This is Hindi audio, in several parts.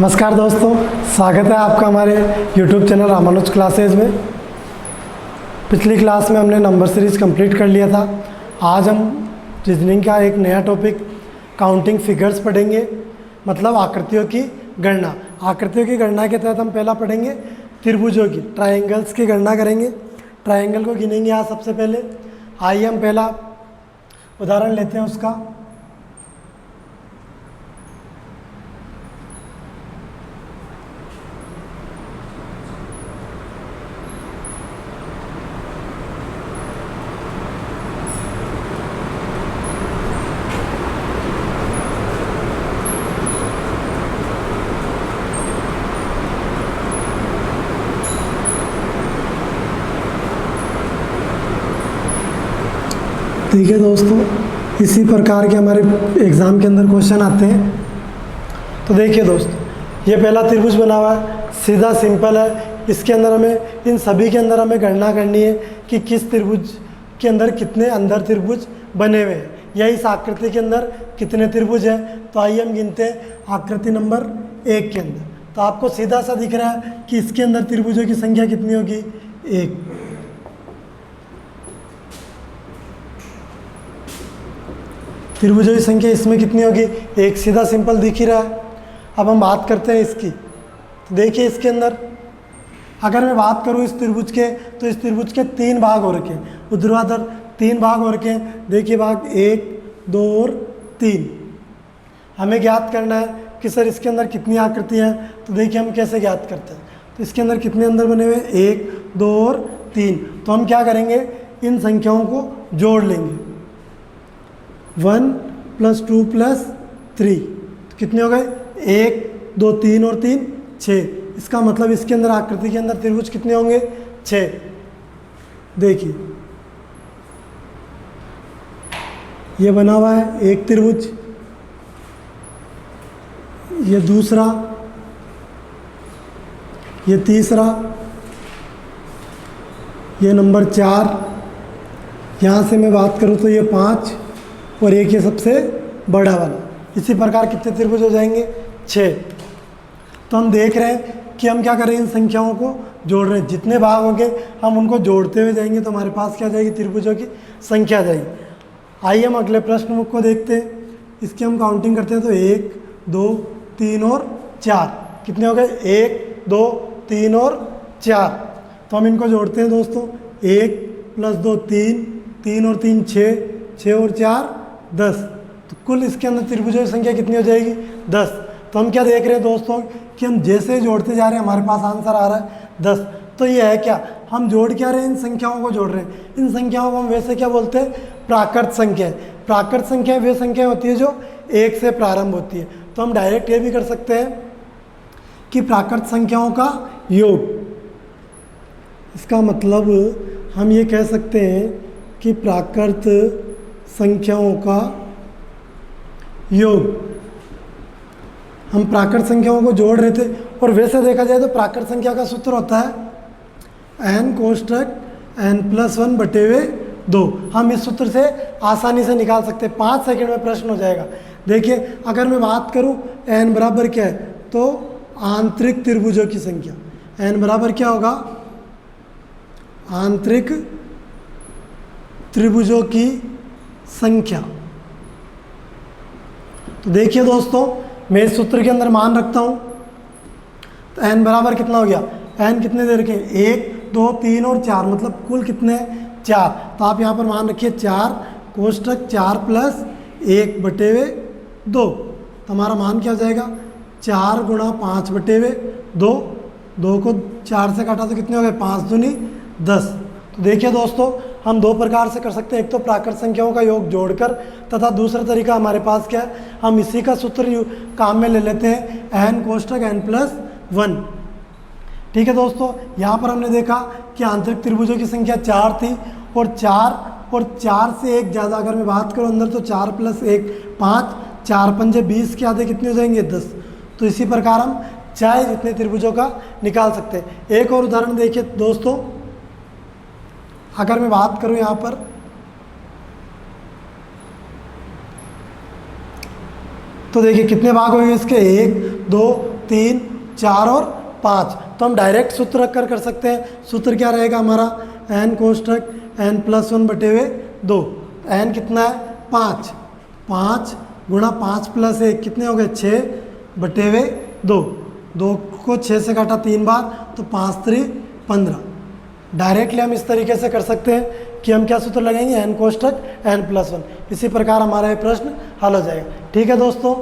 नमस्कार दोस्तों, स्वागत है आपका हमारे YouTube चैनल रामानुज क्लासेज में। पिछली क्लास में हमने नंबर सीरीज कंप्लीट कर लिया था। आज हम रीजनिंग का एक नया टॉपिक काउंटिंग फिगर्स पढ़ेंगे, मतलब आकृतियों की गणना। आकृतियों की गणना के तहत हम पहला पढ़ेंगे त्रिभुजों की, ट्रायंगल्स की गणना करेंगे। ट्रायंगल को गिनेंगे आज सबसे पहले। आइए हम पहला उदाहरण लेते हैं उसका। ठीक है दोस्तों, इसी प्रकार के हमारे एग्ज़ाम के अंदर क्वेश्चन आते हैं। तो देखिए दोस्तों, ये पहला त्रिभुज बना हुआ है, सीधा सिंपल है। इसके अंदर हमें, इन सभी के अंदर हमें गणना करनी है कि किस त्रिभुज के अंदर कितने अंदर त्रिभुज बने हुए हैं, या इस आकृति के अंदर कितने त्रिभुज हैं। तो आइए हम गिनते हैं आकृति नंबर 1 के अंदर। तो आपको सीधा सा दिख रहा है कि इसके अंदर त्रिभुजों की संख्या कितनी होगी, 1। त्रिभुजों की संख्या इसमें कितनी होगी, 1। सीधा सिंपल दिख ही रहा है। अब हम बात करते हैं इसकी। तो देखिए इसके अंदर अगर मैं बात करूं इस त्रिभुज के, तो इस त्रिभुज के 3 भाग हो रखे हैं, ऊर्ध्वाधर 3 भाग हो रखे हैं। देखिए भाग 1, 2 और 3। हमें ज्ञात करना है कि सर इसके अंदर कितनी आकृतियाँ हैं। तो देखिए हम कैसे ज्ञात करते हैं। तो इसके अंदर कितने अंदर बने हुए, 1, 2 और 3। तो हम क्या करेंगे, इन संख्याओं को जोड़ लेंगे। 1 + 2 + 3 तो कितने हो गए, 1, 2, 3 और 3 6। इसका मतलब इसके अंदर आकृति के अंदर त्रिभुज कितने होंगे, 6। देखिए ये बना हुआ है एक त्रिभुज, ये दूसरा, ये तीसरा, ये नंबर 4। यहाँ से मैं बात करूँ तो ये 5 और एक ये सबसे बड़ा वाला। इसी प्रकार कितने त्रिभुज हो जाएंगे, 6। तो हम देख रहे हैं कि हम क्या करें, इन संख्याओं को जोड़ रहे हैं। जितने भाग होंगे हम उनको जोड़ते हुए जाएंगे तो हमारे पास क्या आ जाएगी, त्रिभुजों की संख्या आ जाएगी। आइए हम अगले प्रश्न को देखते हैं। इसकी हम काउंटिंग करते हैं। तो 1, 2, 3 और 4 कितने हो गए, 1, 2, 3 और 4। तो हम इनको जोड़ते हैं दोस्तों। 1 + 2 3, 3 और 3 6, 6 और 4 10। तो कुल इसके अंदर त्रिभुजों की संख्या कितनी हो जाएगी, 10। तो हम क्या देख रहे हैं दोस्तों कि हम जैसे जोड़ते जा रहे हैं हमारे पास आंसर आ रहा है 10। तो ये है क्या, हम जोड़ क्या रहे हैं, इन संख्याओं को जोड़ रहे हैं। इन संख्याओं को हम वैसे क्या बोलते हैं, प्राकृत संख्या। प्राकृत संख्या वे संख्या होती है जो 1 से प्रारंभ होती है। तो हम डायरेक्ट ये भी कर सकते हैं कि प्राकृत संख्याओं का योग। इसका मतलब हम ये कह सकते हैं कि प्राकृत संख्याओं का योग। हम प्राकृत संख्याओं को जोड़ रहे थे। और वैसे देखा जाए तो प्राकृत संख्या का सूत्र होता है n कोष्ठक n + 1/2। हम इस सूत्र से आसानी से निकाल सकते हैं, 5 सेकंड में प्रश्न हो जाएगा। देखिए अगर मैं बात करूं n बराबर क्या है, तो आंतरिक त्रिभुजों की संख्या। n बराबर क्या होगा, आंतरिक त्रिभुजों की संख्या। तो देखिए दोस्तों, मैं इस सूत्र के अंदर मान रखता हूं। तो n बराबर कितना हो गया, n कितने दे रखे हैं, 1, 2, 3 और 4, मतलब कुल कितने हैं, 4। तो आप यहाँ पर मान रखिए 4 कोष्ठक 4 + 1/2। तो हमारा मान क्या हो जाएगा, 4 × 5/2। 2 को 4 से काटा तो कितने हो गए, 5 दूनी 10। तो देखिए दोस्तों, हम 2 प्रकार से कर सकते हैं। एक तो प्राकृत संख्याओं का योग जोड़कर, तथा दूसरा तरीका हमारे पास क्या है, हम इसी का सूत्र काम में ले लेते हैं, n कोष्ठक n + 1। ठीक है दोस्तों, यहाँ पर हमने देखा कि आंतरिक त्रिभुजों की संख्या 4 थी, और 4 से एक ज़्यादा अगर मैं बात करूँ अंदर, तो 4 + 1 5, 4 पंजे 20 के आधे कितने हो जाएंगे, 10। तो इसी प्रकार हम चाहे जितने त्रिभुजों का निकाल सकते हैं। एक और उदाहरण देखिए दोस्तों, अगर मैं बात करूं यहाँ पर, तो देखिए कितने भाग होंगे इसके, 1, 2, 3, 4 और 5। तो हम डायरेक्ट सूत्र रखकर कर सकते हैं। सूत्र क्या रहेगा हमारा, n कोष्ठक n+1/2। n कितना है 5, 5 गुणा 5 + 1 कितने हो गए 6/2। 2 को 6 से काटा 3 बार तो 5 3 15। डायरेक्टली हम इस तरीके से कर सकते हैं कि हम क्या सूत्र लगाएंगे, n कोष्ठक n+1। इसी प्रकार हमारा ये प्रश्न हल हो जाएगा। ठीक है दोस्तों,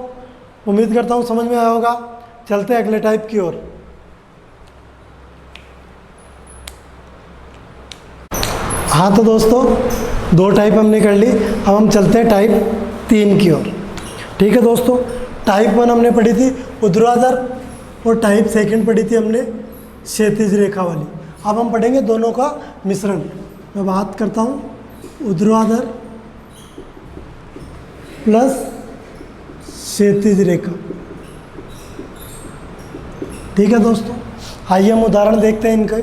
उम्मीद करता हूँ समझ में आया होगा। चलते हैं अगले टाइप की ओर। हाँ तो दोस्तों 2 टाइप हमने कर ली, अब हम चलते हैं टाइप 3 की ओर। ठीक है दोस्तों, टाइप 1 हमने पढ़ी थी ऊर्ध्वाधर और टाइप 2 पढ़ी थी हमने क्षैतिज रेखा वाली। अब हम पढ़ेंगे दोनों का मिश्रण। मैं बात करता हूँ ऊर्ध्वाधर प्लस क्षैतिज रेखा। ठीक है दोस्तों, आइए हम उदाहरण देखते हैं इनके।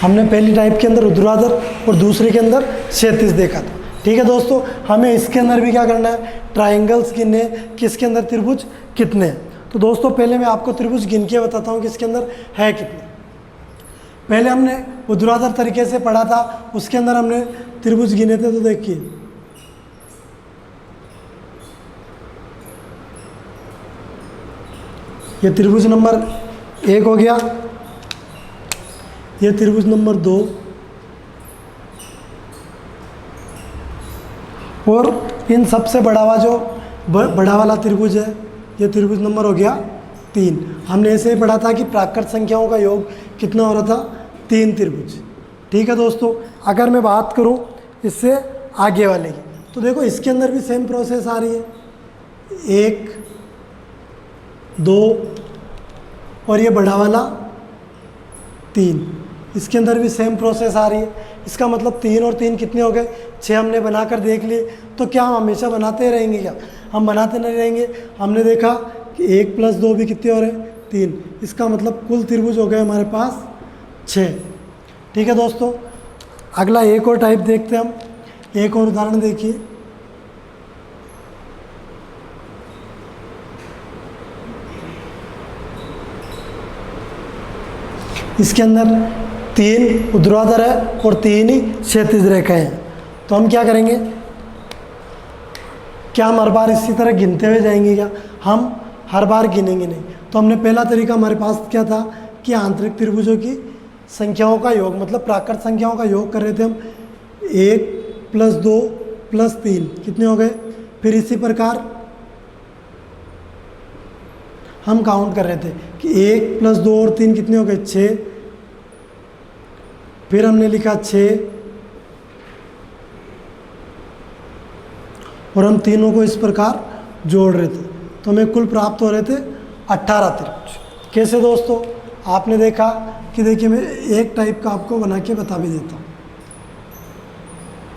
हमने पहली टाइप के अंदर ऊर्ध्वाधर और दूसरे के अंदर क्षैतिज देखा था। ठीक है दोस्तों, हमें इसके अंदर भी क्या करना है, ट्रायंगल्स गिनने, किसके अंदर त्रिभुज कितने हैं। तो दोस्तों पहले मैं आपको त्रिभुज गिन के बताता हूँ कि इसके अंदर है कितने। पहले हमने ऊर्ध्वाधर तरीके से पढ़ा था, उसके अंदर हमने त्रिभुज गिने थे। तो देखिए ये त्रिभुज नंबर 1 हो गया, ये त्रिभुज नंबर 2 और इन सबसे बड़ा हुआ जो बड़ा वाला त्रिभुज है, ये त्रिभुज नंबर हो गया 3। हमने ऐसे ही पढ़ा था कि प्राकृत संख्याओं का योग कितना हो रहा था, 3 त्रिभुज। ठीक है दोस्तों, अगर मैं बात करूं इससे आगे वाले की, तो देखो इसके अंदर भी सेम प्रोसेस आ रही है, 1 2 और ये बड़ा वाला 3। इसके अंदर भी सेम प्रोसेस आ रही है। इसका मतलब 3 और 3 कितने हो गए, 6 हमने बनाकर देख लिए। तो क्या हम हमेशा बनाते रहेंगे, क्या हम बनाते नहीं रहेंगे। हमने देखा कि 1 + 2 भी कितने हो रहे हैं, 3। इसका मतलब कुल त्रिभुज हो गए हमारे पास 6। ठीक है दोस्तों, अगला एक और टाइप देखते हैं हम। एक और उदाहरण देखिए। इसके अंदर 3 ऊर्ध्वाधर है और 3 ही क्षैतिज रेखाएं हैं। तो हम क्या करेंगे, क्या हम हर बार इसी तरह गिनते हुए जाएंगे, क्या हम हर बार गिनेंगे नहीं। तो हमने पहला तरीका हमारे पास क्या था कि आंतरिक त्रिभुजों की संख्याओं का योग, मतलब प्राकृत संख्याओं का योग कर रहे थे हम। 1 + 2 + 3 कितने हो गए। फिर इसी प्रकार हम काउंट कर रहे थे कि 1 + 2 और 3 कितने हो गए, 6। फिर हमने लिखा 6 और हम तीनों को इस प्रकार जोड़ रहे थे, तो हमें कुल प्राप्त हो रहे थे 18 त्रिभुज। कैसे दोस्तों, आपने देखा कि देखिए मैं एक टाइप का आपको बना के बता भी देता हूँ।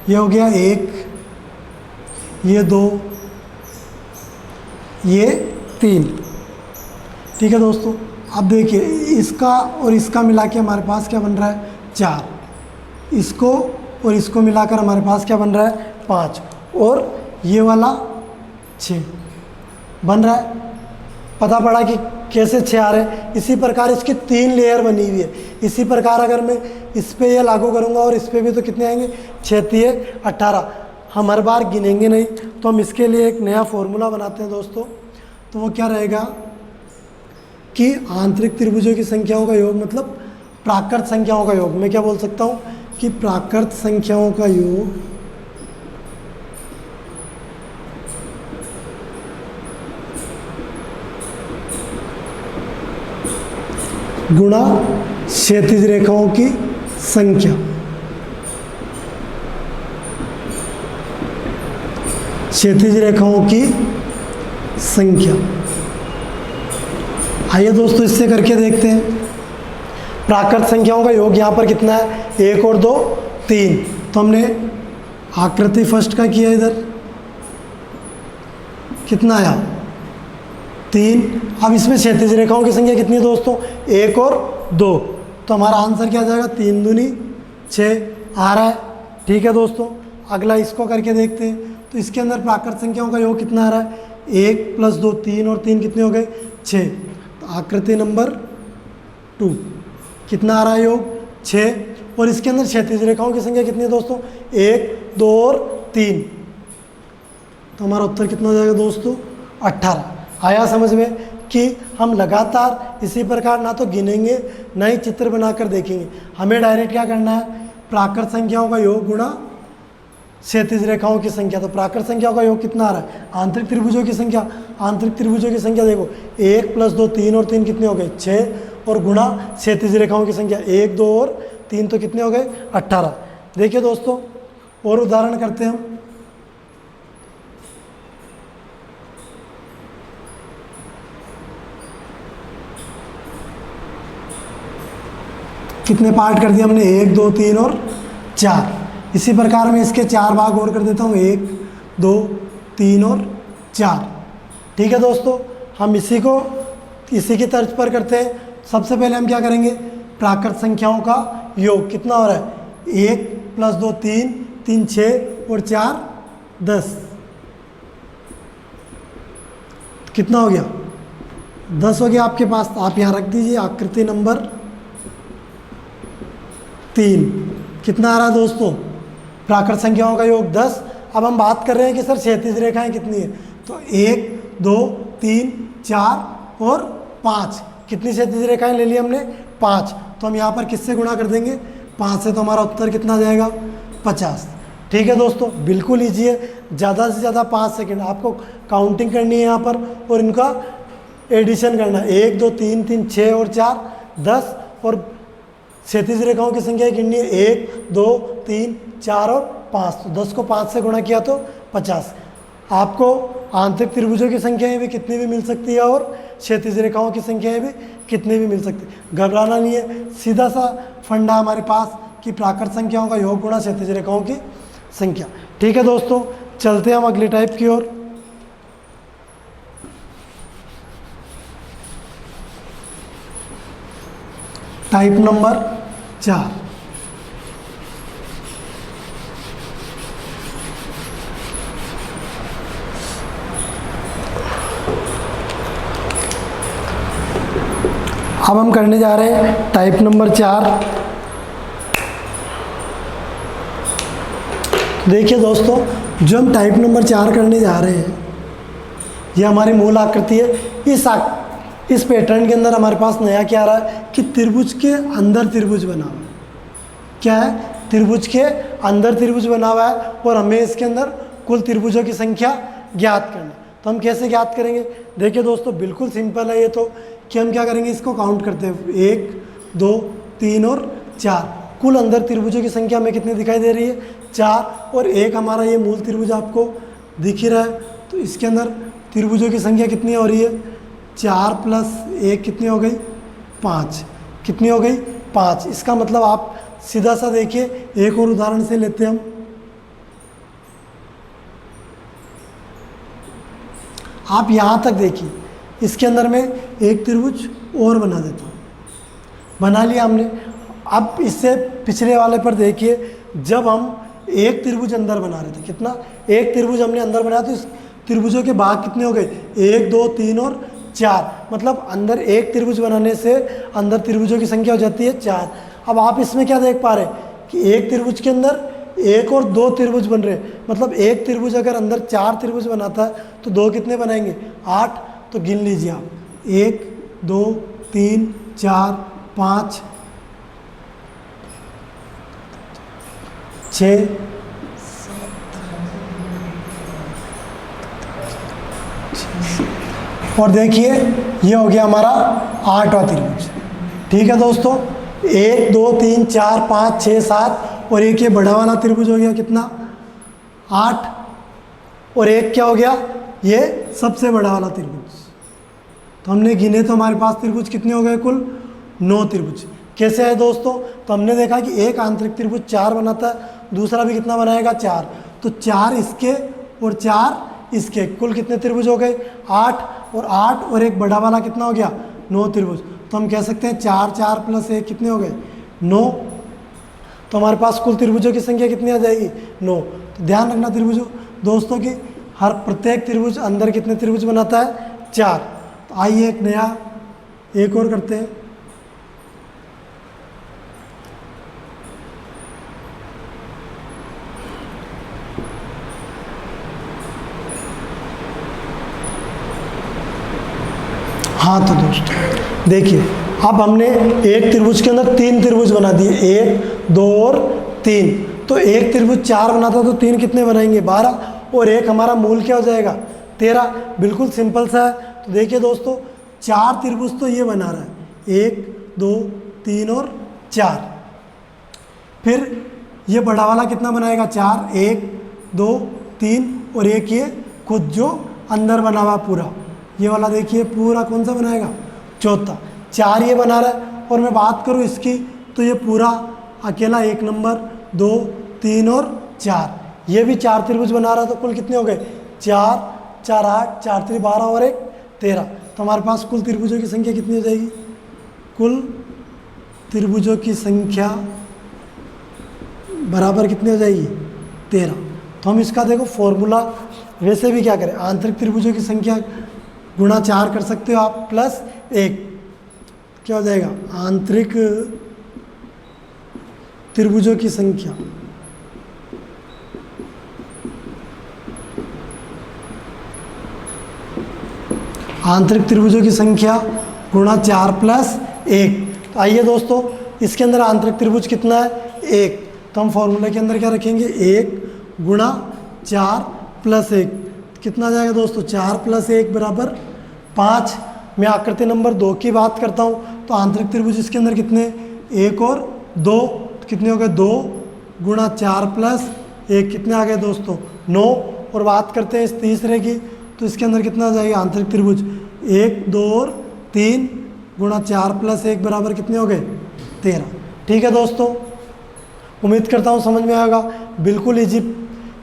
ये हो गया 1, ये 2, ये 3। ठीक है दोस्तों, अब देखिए इसका और इसका मिला के हमारे पास क्या बन रहा है, 4। इसको और इसको मिलाकर हमारे पास क्या बन रहा है, 5। और ये वाला 6 बन रहा है। पता पड़ा कि कैसे 6 आ रहे हैं। इसी प्रकार इसकी 3 लेयर बनी हुई है। इसी प्रकार अगर मैं इस पर यह लागू करूँगा और इस पर भी, तो कितने आएंगे, 6 × 18। हम हर बार गिनेंगे नहीं, तो हम इसके लिए एक नया फॉर्मूला बनाते हैं दोस्तों। तो वो क्या रहेगा कि आंतरिक त्रिभुजों की संख्याओं का योग मतलब प्राकृत संख्याओं का योग। मैं क्या बोल सकता हूँ कि प्राकृत संख्याओं का योग गुणा क्षैतिज रेखाओं की संख्या। क्षैतिज रेखाओं की संख्या। आइए दोस्तों इससे करके देखते हैं। प्राकृत संख्याओं का योग यहाँ पर कितना है, 1 और 2 3। तो हमने आकृति फर्स्ट का किया, इधर कितना आया, 3। अब इसमें क्षैतिज रेखाओं की संख्या कितनी है दोस्तों, 1 और 2। तो हमारा आंसर क्या आ जाएगा, 3 दूनी 6 आ रहा है। ठीक है दोस्तों, अगला इसको करके देखते हैं। तो इसके अंदर प्राकृत संख्याओं का योग कितना आ रहा है, 1 + 2 3 और 3 कितने हो गए 6। तो आकृति नंबर 2 कितना आ रहा है योग 6। और इसके अंदर क्षैतिज रेखाओं की संख्या कितनी है दोस्तों, 1 2 और 3। तो हमारा उत्तर कितना हो जाएगा दोस्तों 18। आया समझ में कि हम लगातार इसी प्रकार ना तो गिनेंगे ना ही चित्र बनाकर देखेंगे, हमें डायरेक्ट क्या करना है, प्राकृत संख्याओं का योग गुणा क्षैतिज रेखाओं की संख्या। तो प्राकृत संख्याओं का योग कितना आ रहा है, आंतरिक त्रिभुजों की संख्या, आंतरिक त्रिभुजों की संख्या देखो 1 + 2 3 और 3 कितने हो गए 6 और गुणा क्षैतिज रेखाओं की संख्या 1 2 और 3 तो कितने हो गए 18। देखिए दोस्तों और उदाहरण करते हैं हम। कितने पार्ट कर दिए हमने, 1 2 3 और 4। इसी प्रकार मैं इसके 4 भाग और कर देता हूँ, 1 2 3 और 4। ठीक है दोस्तों, हम इसी की तर्ज पर करते हैं। सबसे पहले हम क्या करेंगे, प्राकृत संख्याओं का योग कितना हो रहा है, 1 + 2 3 3 6 और 4 10। कितना हो गया 10 हो गया आपके पास। आप यहाँ रख दीजिए आकृति नंबर 3। कितना आ रहा है दोस्तों, प्राकृत संख्याओं का योग 10। अब हम बात कर रहे हैं कि सर क्षैतिज रेखाएं कितनी है, तो 1 2 3 4 और 5। कितनी क्षैतिज रेखाएं ले ली हमने, 5। तो हम यहाँ पर किससे गुणा कर देंगे, 5 से। तो हमारा उत्तर कितना आ जाएगा 50। ठीक है दोस्तों, बिल्कुल ईजी है। ज़्यादा से ज़्यादा 5 सेकेंड आपको काउंटिंग करनी है यहाँ पर और इनका एडिशन करना है। 1 2 3 3 6 और 4 10 और क्षैतिज रेखाओं की संख्या गिननी है 1 2 3 4 और 5। तो 10 को 5 से गुणा किया तो 50। आपको आंतरिक त्रिभुजों की संख्याएं भी कितनी भी मिल सकती है और क्षैतिज रेखाओं की संख्याएं भी कितनी भी मिल सकती है। घबराना नहीं है, सीधा सा फंडा हमारे पास कि प्राकृत संख्याओं का योग गुणा क्षैतिज रेखाओं की संख्या। ठीक है दोस्तों, चलते हैं हम अगले टाइप की ओर। Type number 4। अब हम करने जा रहे हैं टाइप नंबर 4। देखिए दोस्तों, जो हम टाइप नंबर 4 करने जा रहे हैं ये हमारी मूल आकृति है। इस पैटर्न के अंदर हमारे पास नया क्या आ रहा है कि त्रिभुज के अंदर त्रिभुज बना हुआ है। क्या है, त्रिभुज के अंदर त्रिभुज बना हुआ है और हमें इसके अंदर कुल त्रिभुजों की संख्या ज्ञात करना है। तो हम कैसे ज्ञात करेंगे, देखिए दोस्तों बिल्कुल सिंपल है ये तो, कि हम क्या करेंगे, इसको काउंट करते हैं 1 2 3 और 4। कुल अंदर त्रिभुजों की संख्या हमें कितनी दिखाई दे रही है, 4 और 1 हमारा ये मूल त्रिभुज आपको दिख ही रहा है। तो इसके अंदर त्रिभुजों की संख्या कितनी हो रही है, 4 + 1 कितनी हो गई 5। कितनी हो गई 5। इसका मतलब आप सीधा सा देखिए, एक और उदाहरण से लेते हैं हम। आप यहाँ तक देखिए, इसके अंदर मैं एक त्रिभुज और बना देता हूँ। बना लिया हमने। अब इससे पिछले वाले पर देखिए, जब हम एक त्रिभुज अंदर बना रहे थे, कितना, एक त्रिभुज हमने अंदर बनाया तो इस त्रिभुजों के भाग कितने हो गए, 1 2 3 और 4। मतलब अंदर एक त्रिभुज बनाने से अंदर त्रिभुजों की संख्या हो जाती है 4। अब आप इसमें क्या देख पा रहे हैं कि एक त्रिभुज के अंदर 1 और 2 त्रिभुज बन रहे हैं। मतलब एक त्रिभुज अगर अंदर 4 त्रिभुज बनाता है तो 2 कितने बनाएंगे, 8। तो गिन लीजिए आप, 1 2 3 4 5 6 और देखिए ये हो गया हमारा 8वां त्रिभुज। ठीक है दोस्तों, 1 2 3 4 5 6 7 और एक ये बड़ा वाला त्रिभुज हो गया कितना, 8। और एक क्या हो गया, ये सबसे बड़ा वाला त्रिभुज। तो हमने गिने तो हमारे पास त्रिभुज कितने हो गए, कुल 9 त्रिभुज। कैसे है दोस्तों, तो हमने देखा कि एक आंतरिक त्रिभुज 4 बनाता है, दूसरा भी कितना बनाएगा 4। तो 4 इसके और 4 इसके, कुल कितने त्रिभुज हो गए 8। और 8 और एक बड़ा वाला कितना हो गया 9 त्रिभुज। तो हम कह सकते हैं 4 4 + 1 कितने हो गए 9। तो हमारे पास कुल त्रिभुजों की संख्या कितनी आ जाएगी 9। तो ध्यान रखना त्रिभुजों, दोस्तों कि हर प्रत्येक त्रिभुज अंदर कितने त्रिभुज बनाता है? 4। तो आइए एक नया एक और करते हैं। हाँ तो दोस्तों देखिए, अब हमने एक त्रिभुज के अंदर 3 त्रिभुज बना दिए, 1 2 और 3। तो एक त्रिभुज 4 बनाता तो 3 कितने बनाएंगे? 12। और एक हमारा मूल क्या हो जाएगा? 13। बिल्कुल सिंपल सा है। तो देखिए दोस्तों, 4 त्रिभुज तो ये बना रहा है, 1 2 3 और 4। फिर ये बड़ा वाला कितना बनाएगा? 4, 1 2 3 और एक ये खुद जो अंदर बना हुआ पूरा, ये वाला देखिए पूरा कौन सा बनाएगा? चौथा। 4 ये बना रहा है। और मैं बात करूँ इसकी तो ये पूरा अकेला 1 नंबर 2 3 और 4, ये भी 4 त्रिभुज बना रहा है। तो कुल कितने हो गए? 4 4 8 4 3 12 और 1 13। तो हमारे पास कुल त्रिभुजों की संख्या कितनी हो जाएगी? कुल त्रिभुजों की संख्या बराबर कितनी हो जाएगी? 13। तो हम इसका देखो फॉर्मूला वैसे भी क्या करें, आंतरिक त्रिभुजों की संख्या गुणा 4 कर सकते हो आप, प्लस 1 क्या हो जाएगा? आंतरिक त्रिभुजों की संख्या आंतरिक त्रिभुजों की संख्या गुणा 4 प्लस 1। तो आइए दोस्तों, इसके अंदर आंतरिक त्रिभुज कितना है? 1। तो हम फॉर्मूले के अंदर क्या रखेंगे? 1 गुणा 4 प्लस 1। कितना आ जाएगा दोस्तों? 4 प्लस 1 बराबर 5। मैं आकृति नंबर 2 की बात करता हूँ। तो आंतरिक त्रिभुज इसके अंदर कितने? 1 और 2। तो कितने हो गए? 2 गुणा 4 प्लस 1 कितने आ गए दोस्तों? 9। और बात करते हैं इस तीसरे की, तो इसके अंदर कितना आ जाएगा आंतरिक त्रिभुज? 1 2 और 3 गुणा 4 प्लस 1 बराबर कितने हो गए? 13। ठीक है दोस्तों, उम्मीद करता हूँ समझ में आएगा। बिल्कुल इजी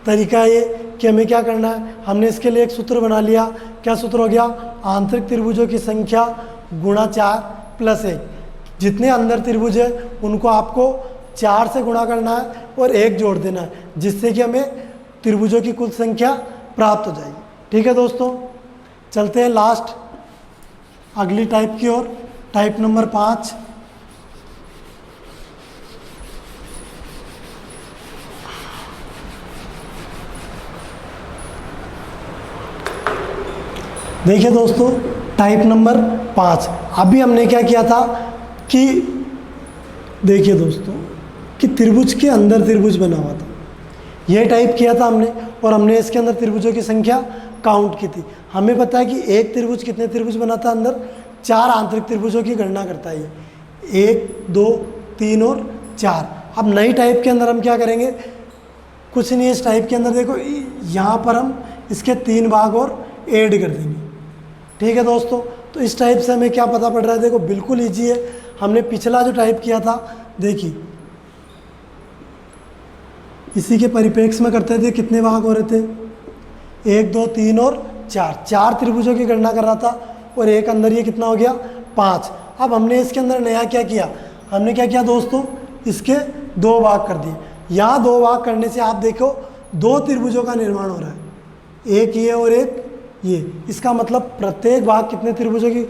तरीका है ये कि हमें क्या करना है। हमने इसके लिए एक सूत्र बना लिया। क्या सूत्र हो गया? आंतरिक त्रिभुजों की संख्या गुणा 4 प्लस 1। जितने अंदर त्रिभुज है उनको आपको 4 से गुणा करना है और 1 जोड़ देना है, जिससे कि हमें त्रिभुजों की कुल संख्या प्राप्त हो जाएगी। ठीक है दोस्तों, चलते हैं लास्ट अगली टाइप की ओर, टाइप नंबर 5। देखिए दोस्तों, टाइप नंबर 5। अभी हमने क्या किया था कि देखिए दोस्तों कि त्रिभुज के अंदर त्रिभुज बना हुआ था, यह टाइप किया था हमने। और हमने इसके अंदर त्रिभुजों की संख्या काउंट की थी। हमें पता है कि एक त्रिभुज कितने त्रिभुज बनाता है? अंदर 4 आंतरिक त्रिभुजों की गणना करता है ये, 1 2 3 और 4। अब नई टाइप के अंदर हम क्या करेंगे? कुछ नहीं, इस टाइप के अंदर देखो यहाँ पर हम इसके 3 भाग और ऐड कर देंगे। ठीक है दोस्तों, तो इस टाइप से हमें क्या पता पड़ रहा है? देखो बिल्कुल ईजी है। हमने पिछला जो टाइप किया था, देखिए इसी के परिप्रेक्ष्य में करते थे। कितने भाग हो रहे थे? 1 2 3 और 4 त्रिभुजों की गणना कर रहा था। और एक अंदर ये कितना हो गया? 5। अब हमने इसके अंदर नया क्या किया? हमने क्या किया दोस्तों? इसके 2 भाग कर दिए। यहाँ 2 भाग करने से आप देखो 2 त्रिभुजों का निर्माण हो रहा है, एक ये और एक ये। इसका मतलब प्रत्येक भाग कितने त्रिभुजों की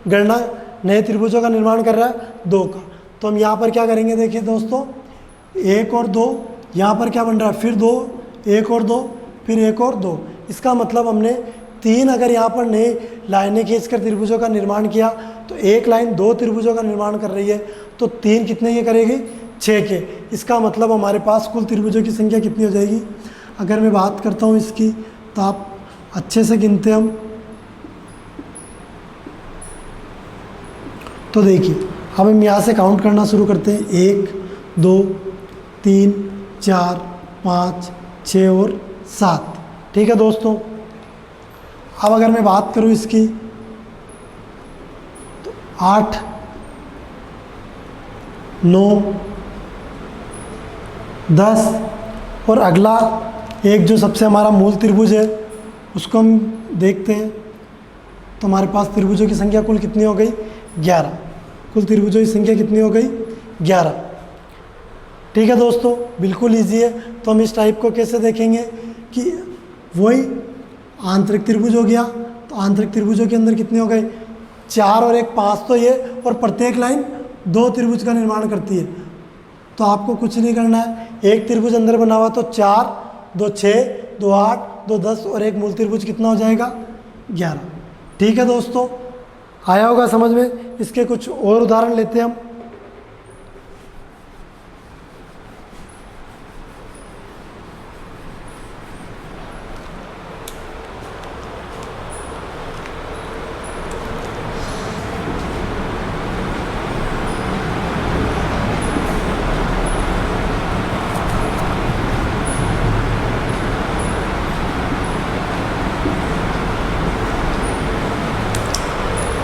गणना, नए त्रिभुजों का निर्माण कर रहा है? 2 का। तो हम यहाँ पर क्या करेंगे? देखिए दोस्तों, 1 और 2, यहाँ पर क्या बन रहा है? फिर 2, 1 और 2, फिर 1 और 2। इसका मतलब हमने 3 अगर यहाँ पर नए लाइनें खींचकर त्रिभुजों का निर्माण किया तो एक लाइन 2 त्रिभुजों का निर्माण कर रही है, तो 3 कितने के करेगी? 6 के। इसका मतलब हमारे पास कुल त्रिभुजों की संख्या कितनी हो जाएगी? अगर मैं बात करता हूँ इसकी, तो आप अच्छे से गिनते हम, तो देखिए अब हम यहाँ से काउंट करना शुरू करते हैं। 1 2 3 4 5 6 और 7। ठीक है दोस्तों, अब अगर मैं बात करूँ इसकी, तो 8 9 10 और अगला एक जो सबसे हमारा मूल त्रिभुज है उसको हम देखते हैं। तो हमारे पास त्रिभुजों की संख्या कुल कितनी हो गई? 11। कुल त्रिभुजों की संख्या कितनी हो गई? 11। ठीक है दोस्तों, बिल्कुल ईजी है। तो हम इस टाइप को कैसे देखेंगे कि वही आंतरिक त्रिभुज हो गया। तो आंतरिक त्रिभुजों के अंदर कितने हो गए, 4 और 1 5 तो ये, और प्रत्येक लाइन 2 त्रिभुज का निर्माण करती है। तो आपको कुछ नहीं करना है, एक त्रिभुज अंदर बना हुआ तो 4, 2 6, 2 8, 2 10 और एक मूल त्रिभुज कितना हो जाएगा 11। ठीक है दोस्तों, आया होगा समझ में। इसके कुछ और उदाहरण लेते हैं हम।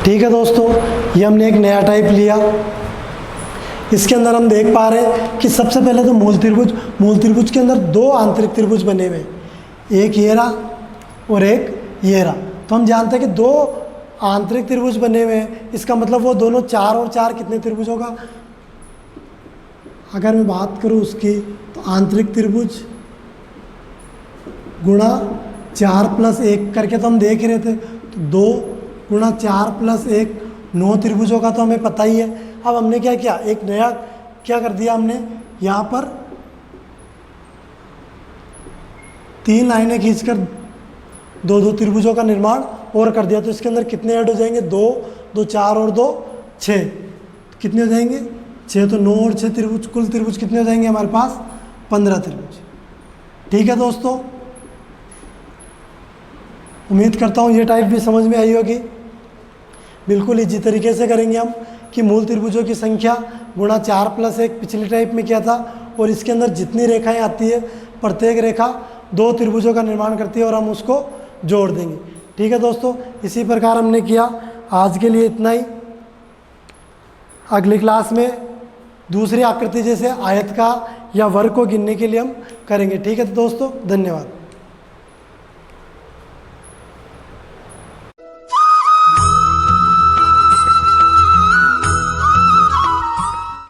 ठीक है दोस्तों, ये हमने एक नया टाइप लिया। इसके अंदर हम देख पा रहे हैं कि सबसे पहले तो मूल त्रिभुज के अंदर 2 आंतरिक त्रिभुज बने हुए, एक ये रहा और एक ये रहा। तो हम जानते हैं कि 2 आंतरिक त्रिभुज बने हुए हैं, इसका मतलब वो दोनों 4 और 4 कितने त्रिभुज होगा। अगर मैं बात करूँ उसकी, तो आंतरिक त्रिभुज गुणा 4 + 1 करके तो हम देख ही रहे थे। तो 2 गुणा 4 + 1 9 त्रिभुजों का तो हमें पता ही है। अब हमने क्या किया, एक नया क्या कर दिया हमने, यहाँ पर 3 लाइनें खींचकर 2 त्रिभुजों का निर्माण और कर दिया। तो इसके अंदर कितने ऐड हो जाएंगे, 2 2 4 और 2 6, कितने हो जाएंगे 6। तो 9 और 6 त्रिभुज, कुल त्रिभुज कितने हो जाएंगे हमारे पास 15 त्रिभुज। ठीक है दोस्तों, उम्मीद करता हूँ ये टाइप भी समझ में आई होगी। बिल्कुल इसी तरीके से करेंगे हम कि मूल त्रिभुजों की संख्या गुणा 4 + 1 पिछले टाइप में किया था, और इसके अंदर जितनी रेखाएं आती है प्रत्येक रेखा 2 त्रिभुजों का निर्माण करती है और हम उसको जोड़ देंगे। ठीक है दोस्तों, इसी प्रकार हमने किया। आज के लिए इतना ही। अगली क्लास में दूसरी आकृति जैसे आयत का या वर्ग को गिनने के लिए हम करेंगे। ठीक है दोस्तों, धन्यवाद।